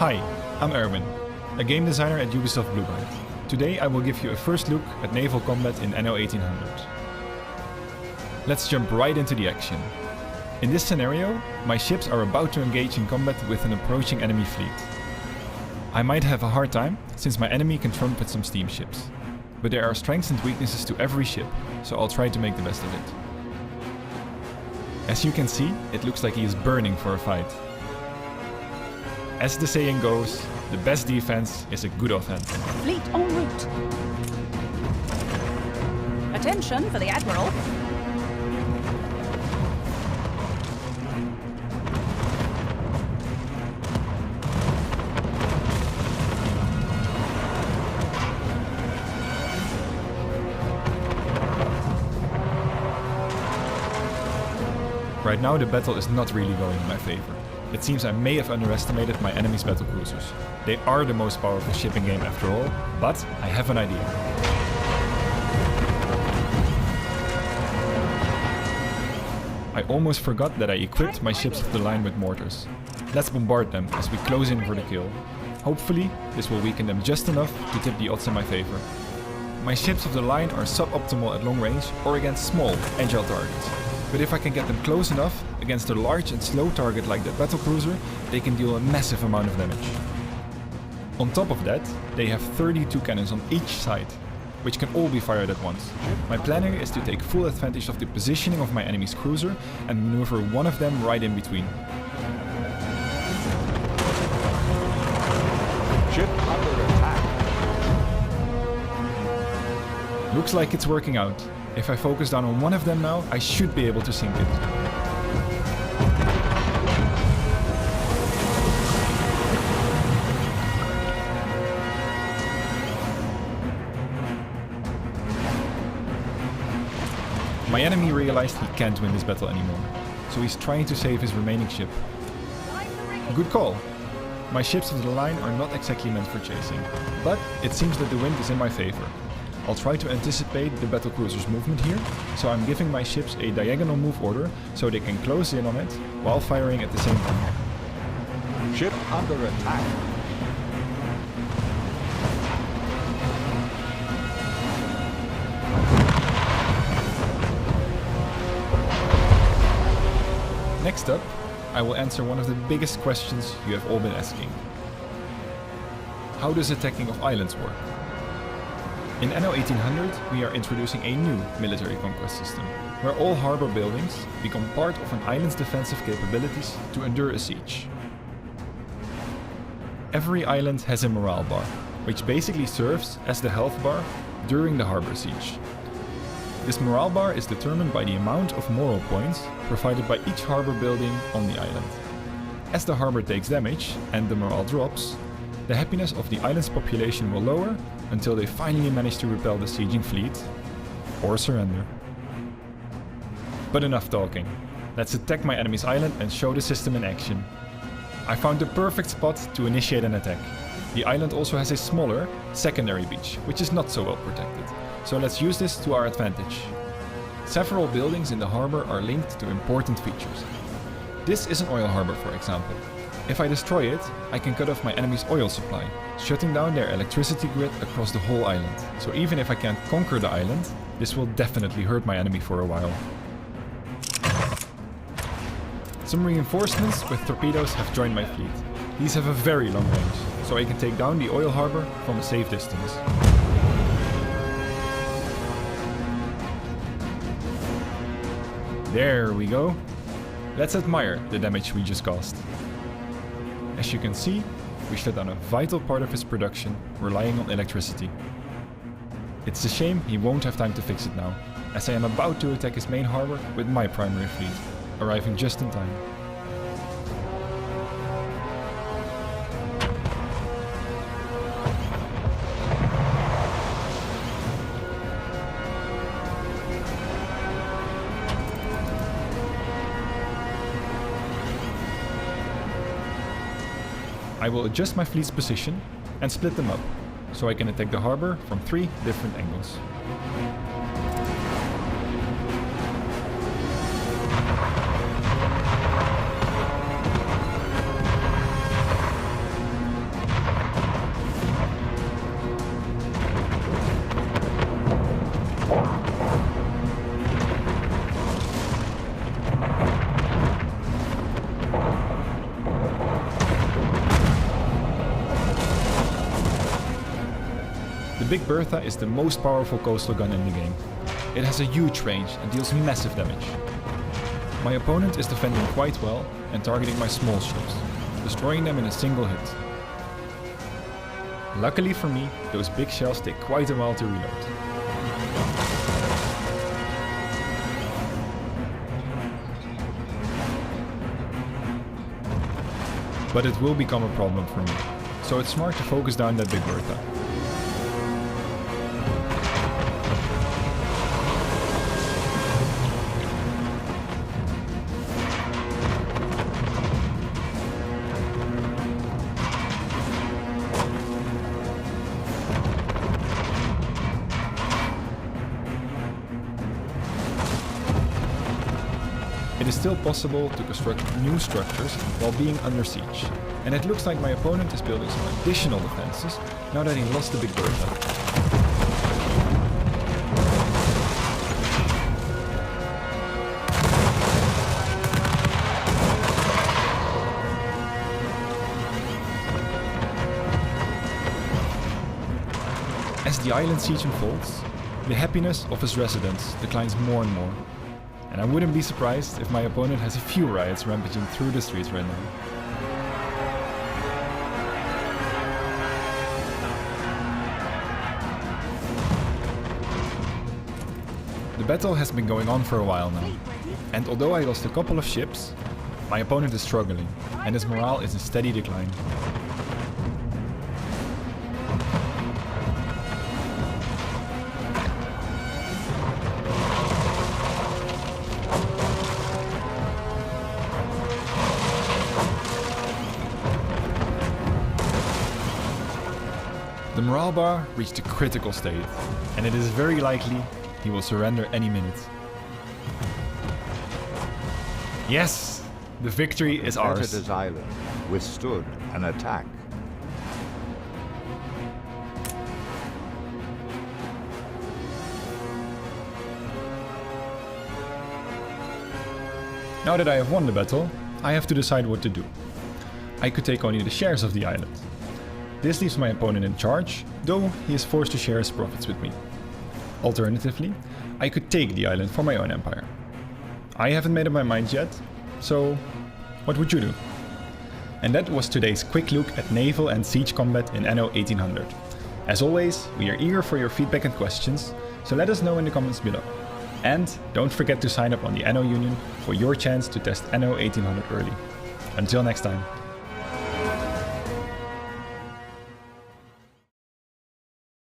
Hi, I'm Erwin, a game designer at Ubisoft Bluebyte. Today I will give you a first look at naval combat in Anno 1800. Let's jump right into the action. In this scenario, my ships are about to engage in combat with an approaching enemy fleet. I might have a hard time, since my enemy can trump with some steamships. But there are strengths and weaknesses to every ship, so I'll try to make the best of it. As you can see, it looks like he is burning for a fight. As the saying goes, the best defense is a good offense. Fleet en route. Attention for the Admiral. Right now the battle is not really going in my favor. It seems I may have underestimated my enemy's battlecruisers. They are the most powerful shipping game after all, but I have an idea. I almost forgot that I equipped my ships of the line with mortars. Let's bombard them as we close in for the kill. Hopefully, this will weaken them just enough to tip the odds in my favor. My ships of the line are suboptimal at long range or against small, agile targets. But if I can get them close enough, against a large and slow target like the battlecruiser, they can deal a massive amount of damage. On top of that, they have 32 cannons on each side, which can all be fired at once. My plan here is to take full advantage of the positioning of my enemy's cruiser and maneuver one of them right in between. Ship under attack. Looks like it's working out. If I focus down on one of them now, I should be able to sink it. My enemy realized he can't win this battle anymore, so he's trying to save his remaining ship. Good call. My ships of the line are not exactly meant for chasing, but it seems that the wind is in my favor. I'll try to anticipate the battlecruiser's movement here, so I'm giving my ships a diagonal move order so they can close in on it while firing at the same time. Ship under attack. Next up, I will answer one of the biggest questions you have all been asking. How does attacking of islands work? In Anno 1800, we are introducing a new military conquest system, where all harbor buildings become part of an island's defensive capabilities to endure a siege. Every island has a morale bar, which basically serves as the health bar during the harbor siege. This morale bar is determined by the amount of moral points provided by each harbor building on the island. As the harbor takes damage and the morale drops, the happiness of the island's population will lower until they finally manage to repel the sieging fleet or surrender. But enough talking. Let's attack my enemy's island and show the system in action. I found the perfect spot to initiate an attack. The island also has a smaller, secondary beach, which is not so well protected, so let's use this to our advantage. Several buildings in the harbor are linked to important features. This is an oil harbor, for example. If I destroy it, I can cut off my enemy's oil supply, shutting down their electricity grid across the whole island. So even if I can't conquer the island, this will definitely hurt my enemy for a while. Some reinforcements with torpedoes have joined my fleet. These have a very long range, so I can take down the oil harbor from a safe distance. There we go. Let's admire the damage we just caused. As you can see, we shut down a vital part of his production, relying on electricity. It's a shame he won't have time to fix it now, as I am about to attack his main harbor with my primary fleet, arriving just in time. I will adjust my fleet's position and split them up, so I can attack the harbor from 3 different angles. Big Bertha is the most powerful coastal gun in the game. It has a huge range and deals massive damage. My opponent is defending quite well and targeting my small ships, destroying them in a single hit. Luckily for me, those big shells take quite a while to reload. But it will become a problem for me, so it's smart to focus down that Big Bertha. It is still possible to construct new structures while being under siege, and it looks like my opponent is building some additional defenses now that he lost the Big Bertha. As the island siege unfolds, the happiness of his residents declines more and more. And I wouldn't be surprised if my opponent has a few riots rampaging through the streets right now. The battle has been going on for a while now, and although I lost a couple of ships, my opponent is struggling, and his morale is in steady decline. The morale bar reached a critical state, and it is very likely he will surrender any minute. Yes! The victory is ours! Defended his island, withstood an attack. Now that I have won the battle, I have to decide what to do. I could take only the shares of the island. This leaves my opponent in charge, though he is forced to share his profits with me. Alternatively, I could take the island for my own empire. I haven't made up my mind yet, so what would you do? And that was today's quick look at naval and siege combat in Anno 1800. As always, we are eager for your feedback and questions, so let us know in the comments below. And don't forget to sign up on the Anno Union for your chance to test Anno 1800 early. Until next time.